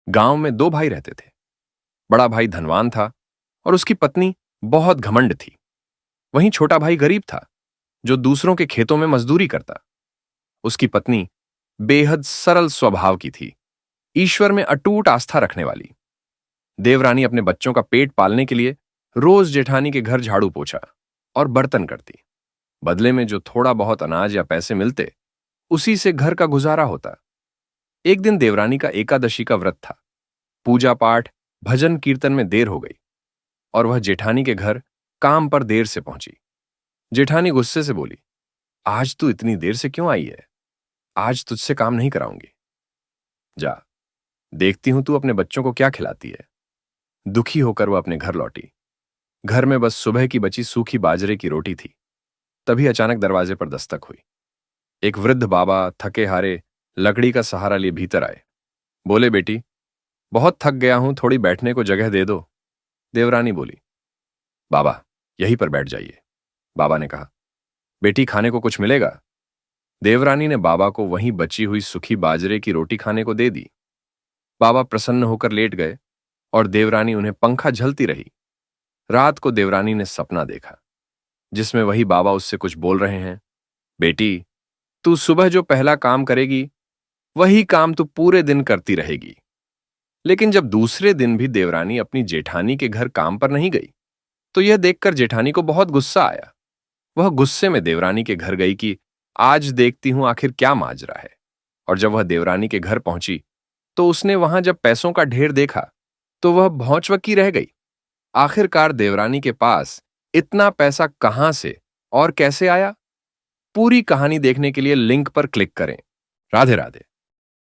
गांव में दो भाई रहते थे। बड़ा भाई धनवान था और उसकी पत्नी बहुत घमंड थी। वहीं छोटा भाई गरीब था, जो दूसरों के खेतों में मजदूरी करता। उसकी पत्नी बेहद सरल स्वभाव की थी, ईश्वर में अटूट आस्था रखने वाली। देवरानी अपने बच्चों का पेट पालने के लिए रोज जेठानी के घर झाड़ू पोछा और बर्तन करती। बदले में जो थोड़ा बहुत अनाज या पैसे मिलते, उसी से घर का गुजारा होता। एक दिन देवरानी का एकादशी का व्रत था। पूजा पाठ, भजन कीर्तन में देर हो गई और वह जेठानी के घर काम पर देर से पहुंची। जेठानी गुस्से से बोली, आज तू इतनी देर से क्यों आई है? आज तुझसे काम नहीं कराऊंगी। जा, देखती हूं तू अपने बच्चों को क्या खिलाती है। दुखी होकर वह अपने घर लौटी। घर में बस सुबह की बची सूखी बाजरे की रोटी थी। तभी अचानक दरवाजे पर दस्तक हुई। एक वृद्ध बाबा थके हारे लकड़ी का सहारा लिए भीतर आए। बोले, बेटी, बहुत थक गया हूं, थोड़ी बैठने को जगह दे दो। देवरानी बोली, बाबा, यहीं पर बैठ जाइए। बाबा ने कहा, बेटी, खाने को कुछ मिलेगा? देवरानी ने बाबा को वहीं बची हुई सूखी बाजरे की रोटी खाने को दे दी। बाबा प्रसन्न होकर लेट गए और देवरानी उन्हें पंखा झलती रही। रात को देवरानी ने सपना देखा, जिसमें वही बाबा उससे कुछ बोल रहे हैं। बेटी, तू सुबह जो पहला काम करेगी, वही काम तू पूरे दिन करती रहेगी। लेकिन जब दूसरे दिन भी देवरानी अपनी जेठानी के घर काम पर नहीं गई, तो यह देखकर जेठानी को बहुत गुस्सा आया। वह गुस्से में देवरानी के घर गई कि आज देखती हूं आखिर क्या माजरा है। और जब वह देवरानी के घर पहुंची, तो उसने वहां जब पैसों का ढेर देखा, तो वह भौंचवक्की रह गई। आखिरकार देवरानी के पास इतना पैसा कहां से और कैसे आया? पूरी कहानी देखने के लिए लिंक पर क्लिक करें। राधे राधे।